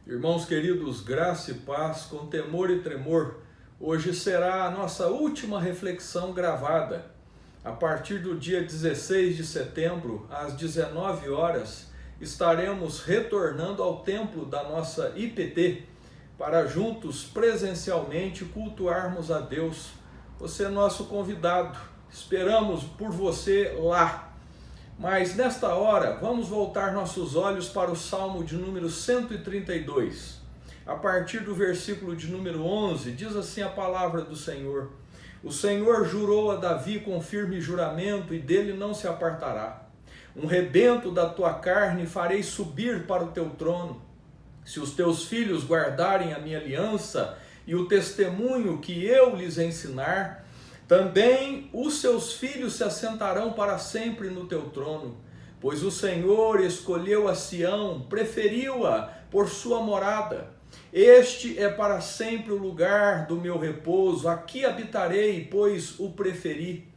Irmãos queridos, graça e paz, com temor e tremor, hoje será a nossa última reflexão gravada. A partir do dia 16 de setembro, às 19 horas, estaremos retornando ao templo da nossa IPT para juntos, presencialmente, cultuarmos a Deus. Você é nosso convidado, esperamos por você lá. Mas nesta hora, vamos voltar nossos olhos para o Salmo de número 132. A partir do versículo de número 11, diz assim a palavra do Senhor: O Senhor jurou a Davi com firme juramento, e dele não se apartará. Um rebento da tua carne farei subir para o teu trono. Se os teus filhos guardarem a minha aliança e o testemunho que eu lhes ensinar, também os seus filhos se assentarão para sempre no teu trono, pois o Senhor escolheu a Sião, preferiu-a por sua morada. Este é para sempre o lugar do meu repouso, aqui habitarei, pois o preferi.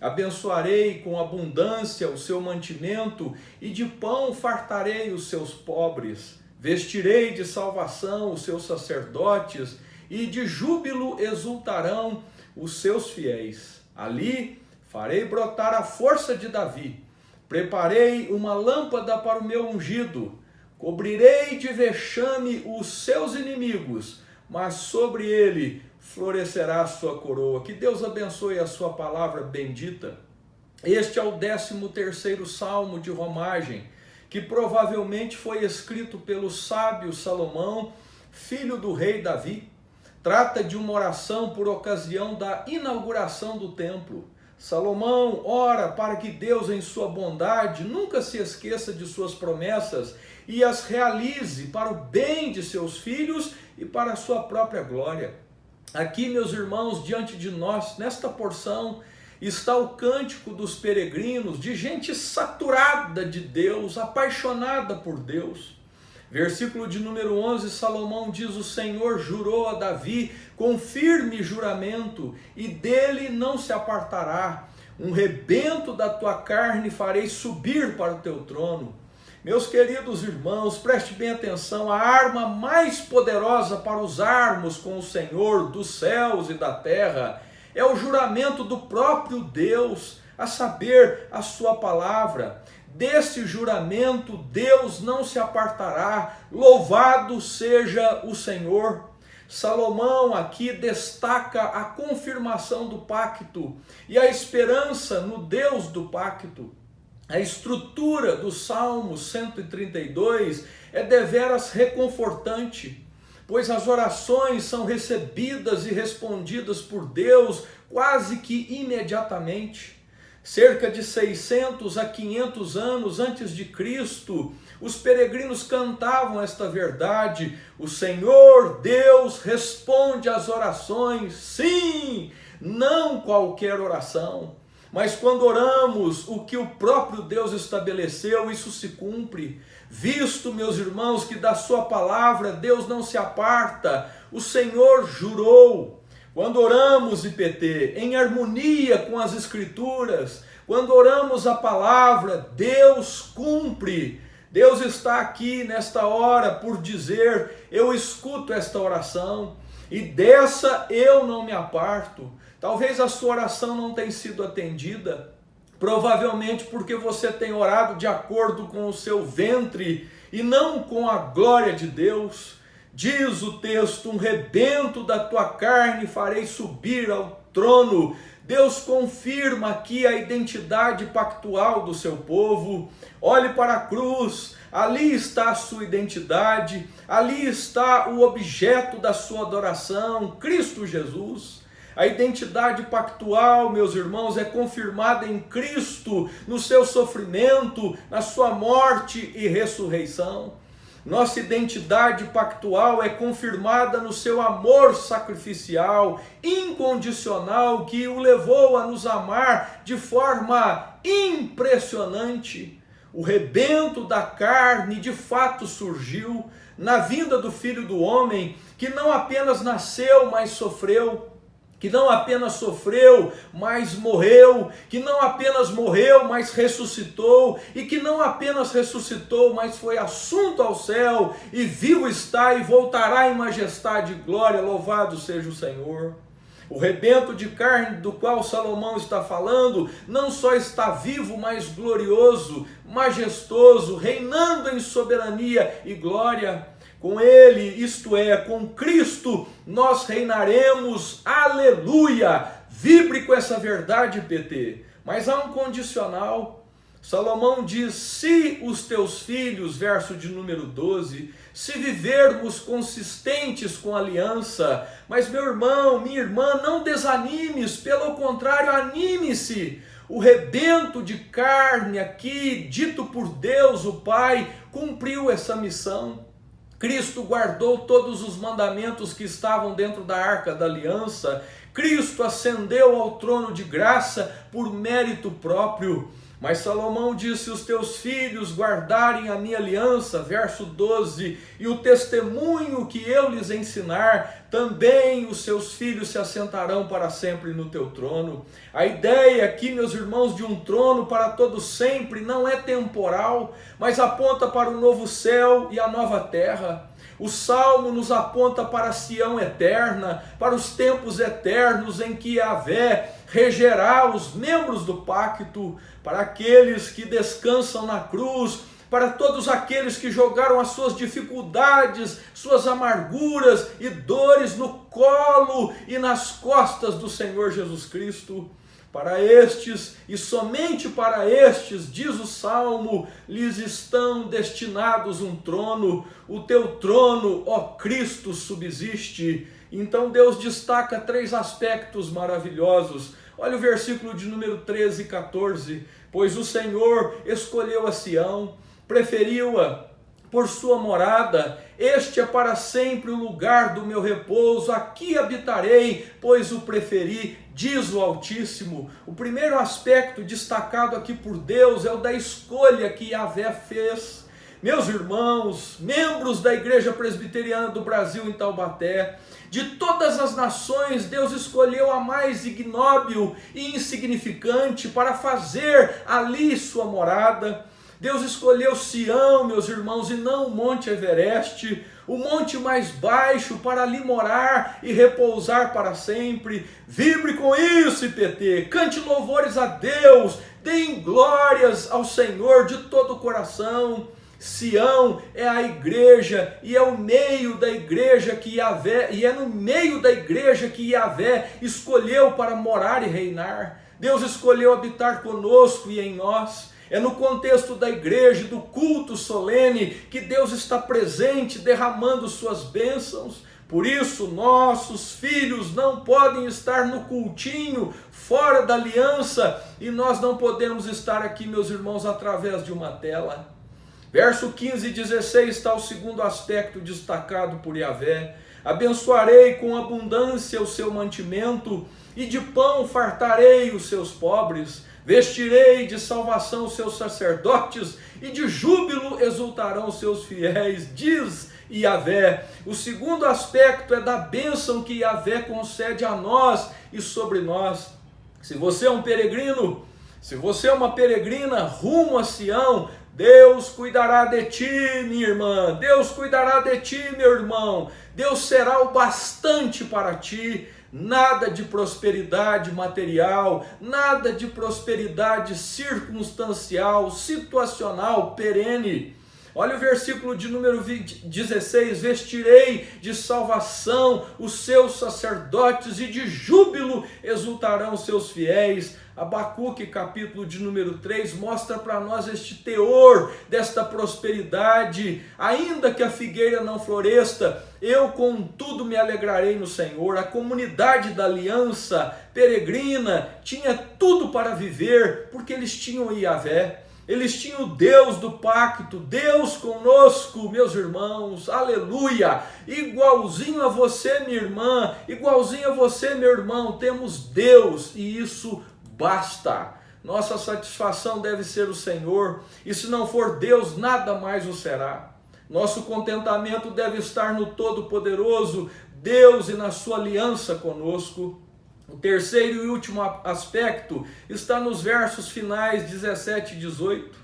Abençoarei com abundância o seu mantimento, e de pão fartarei os seus pobres. Vestirei de salvação os seus sacerdotes, e de júbilo exultarão os seus fiéis. Ali farei brotar a força de Davi. Preparei uma lâmpada para o meu ungido. Cobrirei de vexame os seus inimigos, mas sobre ele florescerá a sua coroa. Que Deus abençoe a sua palavra bendita. Este é o 13º Salmo de romagem, que provavelmente foi escrito pelo sábio Salomão, filho do rei Davi. Trata de uma oração por ocasião da inauguração do templo. Salomão ora para que Deus, em sua bondade, nunca se esqueça de suas promessas e as realize para o bem de seus filhos e para a sua própria glória. Aqui, meus irmãos, diante de nós, nesta porção, está o cântico dos peregrinos, de gente saturada de Deus, apaixonada por Deus. Versículo de número 11, Salomão diz: O Senhor jurou a Davi com firme juramento, e dele não se apartará. Um rebento da tua carne farei subir para o teu trono. Meus queridos irmãos, preste bem atenção: a arma mais poderosa para usarmos com o Senhor dos céus e da terra é o juramento do próprio Deus, a saber, a sua palavra. Desse juramento Deus não se apartará, louvado seja o Senhor. Salomão aqui destaca a confirmação do pacto e a esperança no Deus do pacto. A estrutura do Salmo 132 é deveras reconfortante, pois as orações são recebidas e respondidas por Deus quase que imediatamente. Cerca de 600 a 500 anos antes de Cristo, os peregrinos cantavam esta verdade: o Senhor Deus responde às orações, sim, não qualquer oração. Mas quando oramos o que o próprio Deus estabeleceu, isso se cumpre. Visto, meus irmãos, que da sua palavra Deus não se aparta, o Senhor jurou. Quando oramos, IPT, em harmonia com as Escrituras, quando oramos a palavra, Deus cumpre. Deus está aqui nesta hora por dizer: eu escuto esta oração e dessa eu não me aparto. Talvez a sua oração não tenha sido atendida, provavelmente porque você tem orado de acordo com o seu ventre e não com a glória de Deus. Diz o texto: um rebento da tua carne farei subir ao trono. Deus confirma aqui a identidade pactual do seu povo. Olhe para a cruz, ali está a sua identidade, ali está o objeto da sua adoração, Cristo Jesus. A identidade pactual, meus irmãos, é confirmada em Cristo, no seu sofrimento, na sua morte e ressurreição. Nossa identidade pactual é confirmada no seu amor sacrificial, incondicional, que o levou a nos amar de forma impressionante. O rebento da carne de fato surgiu na vinda do Filho do Homem, que não apenas nasceu, mas sofreu. que não apenas sofreu, mas morreu, que não apenas morreu, mas ressuscitou, e que não apenas ressuscitou, mas foi assunto ao céu, e vivo está e voltará em majestade e glória, louvado seja o Senhor. O rebento de carne do qual Salomão está falando, não só está vivo, mas glorioso, majestoso, reinando em soberania e glória. Com ele, isto é, com Cristo, nós reinaremos, aleluia! Vibre com essa verdade, PT. Mas há um condicional. Salomão diz, se os teus filhos, verso de número 12, se vivermos consistentes com a aliança, mas meu irmão, minha irmã, não desanimes, pelo contrário, anime-se. O rebento de carne aqui, dito por Deus, o Pai, cumpriu essa missão. Cristo guardou todos os mandamentos que estavam dentro da arca da aliança. Cristo ascendeu ao trono de graça por mérito próprio. Mas Salomão disse, se os teus filhos guardarem a minha aliança, verso 12, e o testemunho que eu lhes ensinar, também os seus filhos se assentarão para sempre no teu trono. A ideia aqui, meus irmãos, de um trono para todo sempre não é temporal, mas aponta para o novo céu e a nova terra. O Salmo nos aponta para a Sião eterna, para os tempos eternos em que Yahvé regerá os membros do pacto, para aqueles que descansam na cruz, para todos aqueles que jogaram as suas dificuldades, suas amarguras e dores no colo e nas costas do Senhor Jesus Cristo. Para estes, e somente para estes, diz o Salmo, lhes estão destinados um trono, o teu trono, ó Cristo, subsiste. Então Deus destaca 3 aspectos maravilhosos. Olha o versículo de número 13 e 14. Pois o Senhor escolheu a Sião, preferiu-a por sua morada, este é para sempre o lugar do meu repouso, aqui habitarei, pois o preferi, diz o Altíssimo. O primeiro aspecto destacado aqui por Deus é o da escolha que Yahvé fez. Meus irmãos, membros da Igreja Presbiteriana do Brasil em Taubaté, de todas as nações, Deus escolheu a mais ignóbil e insignificante para fazer ali sua morada. Deus escolheu Sião, meus irmãos, e não o Monte Everest, o monte mais baixo, para ali morar e repousar para sempre. Vibre com isso, IPT, cante louvores a Deus, deem glórias ao Senhor de todo o coração. Sião é a igreja, e é o meio da igreja que Yahvé, e é no meio da igreja que Yahvé escolheu para morar e reinar. Deus escolheu habitar conosco e em nós. É no contexto da igreja, do culto solene, que Deus está presente, derramando suas bênçãos. Por isso, nossos filhos não podem estar no cultinho, fora da aliança, e nós não podemos estar aqui, meus irmãos, através de uma tela. Verso 15 e 16 está o segundo aspecto destacado por Yahvé. Abençoarei com abundância o seu mantimento, e de pão fartarei os seus pobres. Vestirei de salvação os seus sacerdotes, e de júbilo exultarão os seus fiéis, diz Yahvé. O segundo aspecto é da bênção que Yahvé concede a nós e sobre nós. Se você é um peregrino, se você é uma peregrina rumo a Sião, Deus cuidará de ti, minha irmã, Deus cuidará de ti, meu irmão, Deus será o bastante para ti. Nada de prosperidade material, nada de prosperidade circunstancial, situacional, perene. Olha o versículo de número 16, vestirei de salvação os seus sacerdotes, e de júbilo exultarão os seus fiéis. Abacuque, capítulo de número 3, mostra para nós este teor desta prosperidade. Ainda que a figueira não floresça, eu contudo me alegrarei no Senhor. A comunidade da aliança peregrina tinha tudo para viver, porque eles tinham Yahvé. Eles tinham o Deus do pacto, Deus conosco, meus irmãos, aleluia. Igualzinho a você, minha irmã, igualzinho a você, meu irmão, temos Deus, e isso basta. Nossa satisfação deve ser o Senhor, e se não for Deus, nada mais o será. Nosso contentamento deve estar no Todo-Poderoso, Deus, e na sua aliança conosco. O terceiro e último aspecto está nos versos finais 17 e 18,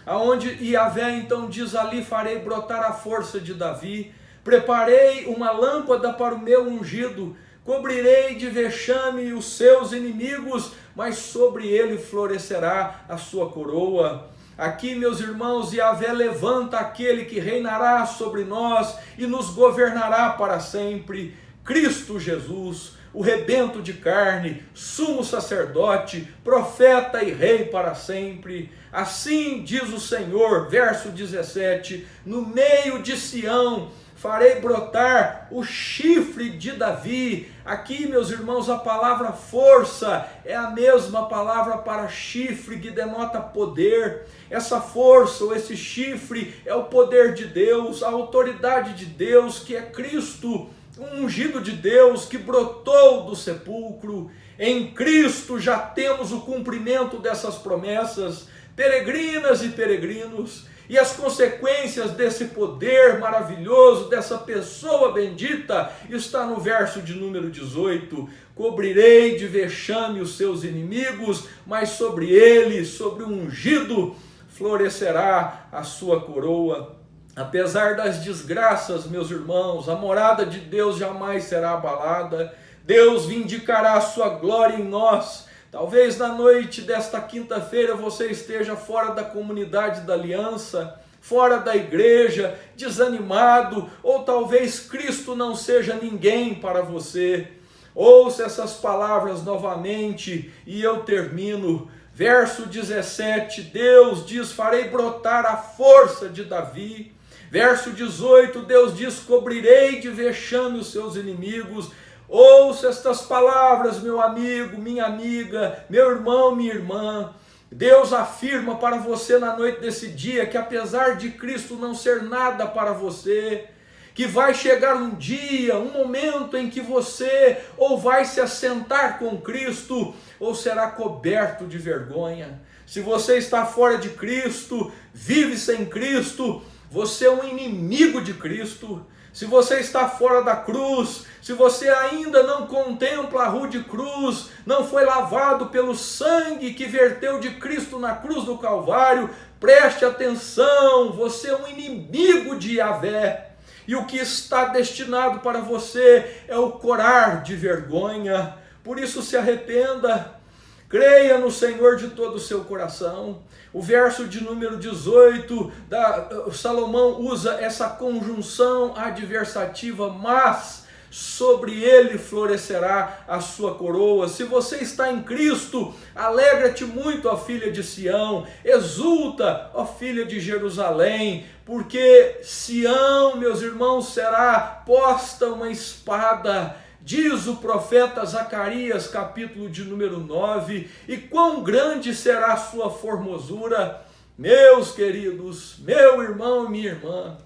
aonde Yahvé então diz: ali farei brotar a força de Davi, preparei uma lâmpada para o meu ungido, cobrirei de vexame os seus inimigos, mas sobre ele florescerá a sua coroa. Aqui, meus irmãos, Yahvé levanta aquele que reinará sobre nós e nos governará para sempre, Cristo Jesus, o rebento de carne, sumo sacerdote, profeta e rei para sempre. Assim diz o Senhor, verso 17, no meio de Sião farei brotar o chifre de Davi. Aqui, meus irmãos, a palavra força é a mesma palavra para chifre, que denota poder. Essa força ou esse chifre é o poder de Deus, a autoridade de Deus, que é Cristo, um ungido de Deus que brotou do sepulcro. Em Cristo já temos o cumprimento dessas promessas, peregrinas e peregrinos, e as consequências desse poder maravilhoso, dessa pessoa bendita, está no verso de número 18, cobrirei de vexame os seus inimigos, mas sobre ele, sobre o ungido, florescerá a sua coroa. Apesar das desgraças, meus irmãos, a morada de Deus jamais será abalada. Deus vindicará a sua glória em nós. Talvez na noite desta quinta-feira você esteja fora da comunidade da aliança, fora da igreja, desanimado, ou talvez Cristo não seja ninguém para você. Ouça essas palavras novamente e eu termino. Verso 17, Deus diz: farei brotar a força de Davi. Verso 18, Deus diz: cobrirei de vexame os seus inimigos. Ouça estas palavras, meu amigo, minha amiga, meu irmão, minha irmã. Deus afirma para você na noite desse dia que apesar de Cristo não ser nada para você, que vai chegar um dia, um momento em que você ou vai se assentar com Cristo ou será coberto de vergonha. Se você está fora de Cristo, vive sem Cristo, você é um inimigo de Cristo. Se você está fora da cruz, se você ainda não contempla a rude cruz, não foi lavado pelo sangue que verteu de Cristo na cruz do Calvário, preste atenção, você é um inimigo de Yahvé. E o que está destinado para você é o corar de vergonha. Por isso se arrependa, creia no Senhor de todo o seu coração. O verso de número 18, Salomão usa essa conjunção adversativa, mas sobre ele florescerá a sua coroa. Se você está em Cristo, alegra-te muito, ó filha de Sião, exulta, ó filha de Jerusalém, porque Sião, meus irmãos, será posta uma espada, diz o profeta Zacarias, capítulo de número 9, e quão grande será a sua formosura. Meus queridos, meu irmão e minha irmã,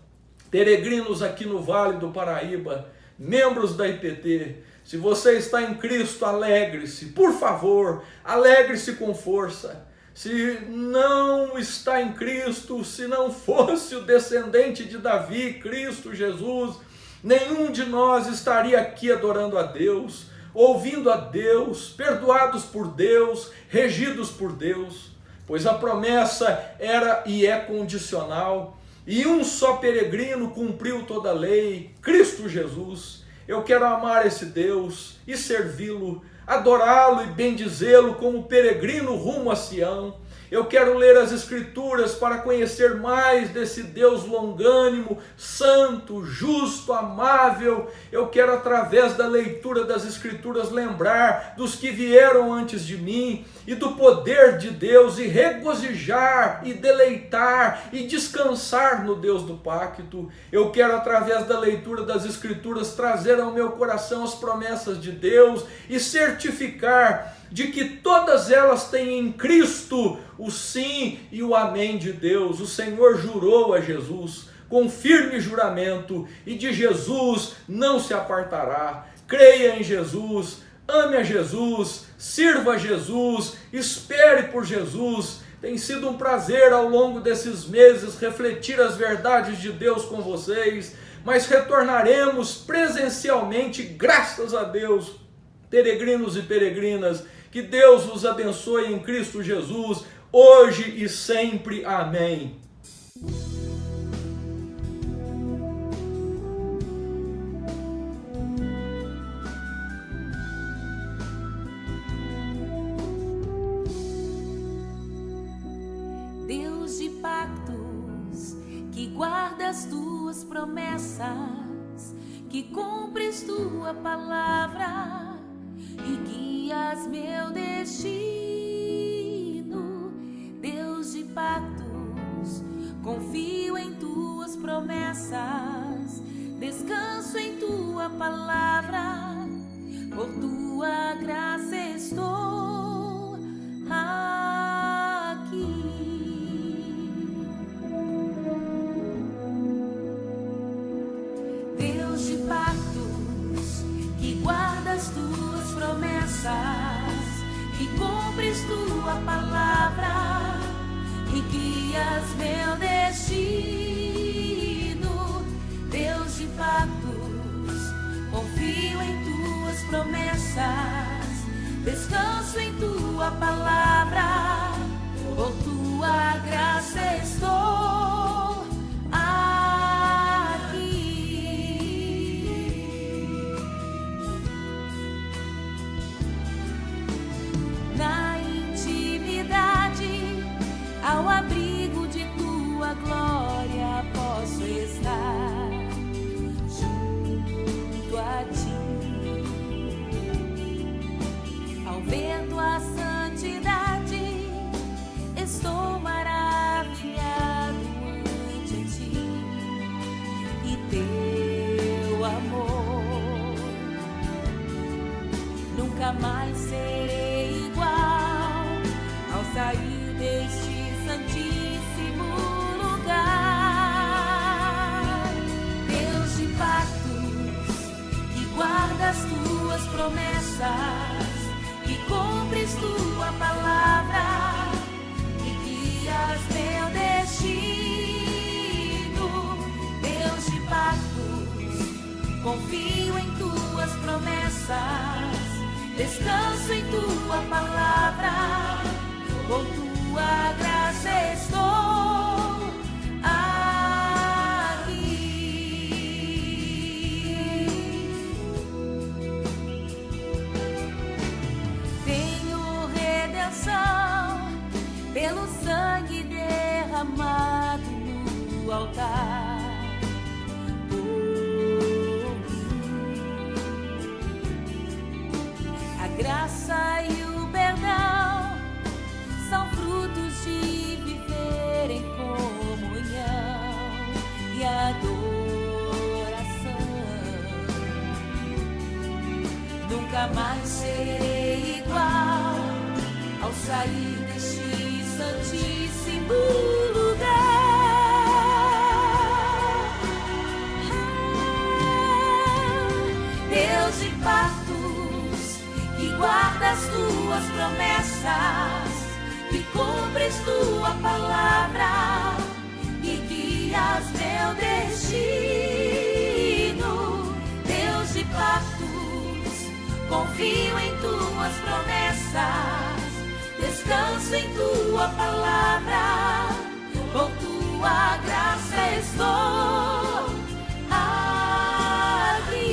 peregrinos aqui no Vale do Paraíba, membros da IPT, se você está em Cristo, alegre-se, por favor, alegre-se com força. Se não está em Cristo, se não fosse o descendente de Davi, Cristo Jesus, nenhum de nós estaria aqui adorando a Deus, ouvindo a Deus, perdoados por Deus, regidos por Deus, pois a promessa era e é condicional, e um só peregrino cumpriu toda a lei, Cristo Jesus. Eu quero amar esse Deus e servi-lo, adorá-lo e bendizê-lo como peregrino rumo a Sião. Eu quero ler as Escrituras para conhecer mais desse Deus longânimo, santo, justo, amável. Eu quero, através da leitura das Escrituras, lembrar dos que vieram antes de mim e do poder de Deus e regozijar e deleitar e descansar no Deus do pacto. Eu quero, através da leitura das Escrituras, trazer ao meu coração as promessas de Deus e certificar de que todas elas têm em Cristo o sim e o amém de Deus. O Senhor jurou a Jesus com firme juramento e de Jesus não se apartará. Creia em Jesus, ame a Jesus, sirva a Jesus, espere por Jesus. Tem sido um prazer ao longo desses meses refletir as verdades de Deus com vocês, mas retornaremos presencialmente, graças a Deus, Peregrinos e peregrinas, que Deus vos abençoe em Cristo Jesus, hoje e sempre. Amém. Deus de pactos, que guarda as tuas promessas, que cumpres tua palavra e guias meu destino. Deus de pactos, confio em tuas promessas, descanso em tua palavra, por tua graça estou aqui. Deus de pactos, que guarda as tuas promessas, que cumpres tua palavra e guias meu destino. Deus de pactos, confio em tuas promessas, descanso em tua palavra, por tua graça estou aqui. Na intimidade, ao abrigo de tua glória, posso estar junto a ti. Ao ver tua santidade, estou maravilhado ante ti, e teu amor nunca mais serei igual ao sair deste santíssimo lugar. Deus de pactos, que guarda as tuas promessas, que cumpres tua palavra e guias meu destino. Deus de pactos, confio em tuas promessas, descanso em tua palavra, por tua graça estou aqui. Tenho redenção pelo sangue derramado no altar. A graça e o perdão são frutos de viver em comunhão e adoração. Nunca mais serei igual ao sair deste santíssimo lugar. Deus de pactos, que guarda as tuas promessas, que cumpres tua palavra e guias meu destino. Deus de pactos, confio em tuas promessas, descanso em tua palavra, por tua graça estou aqui.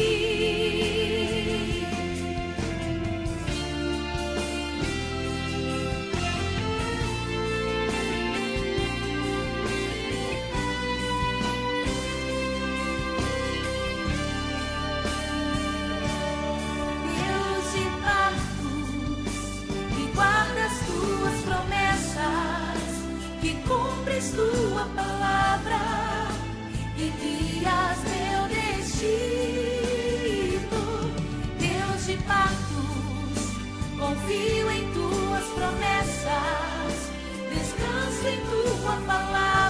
Deus de pactos, que guarda as tuas promessas, que cumpres tua palavra e guias meu destino. Deus de pactos, confio em tuas promessas, descanso em tua palavra,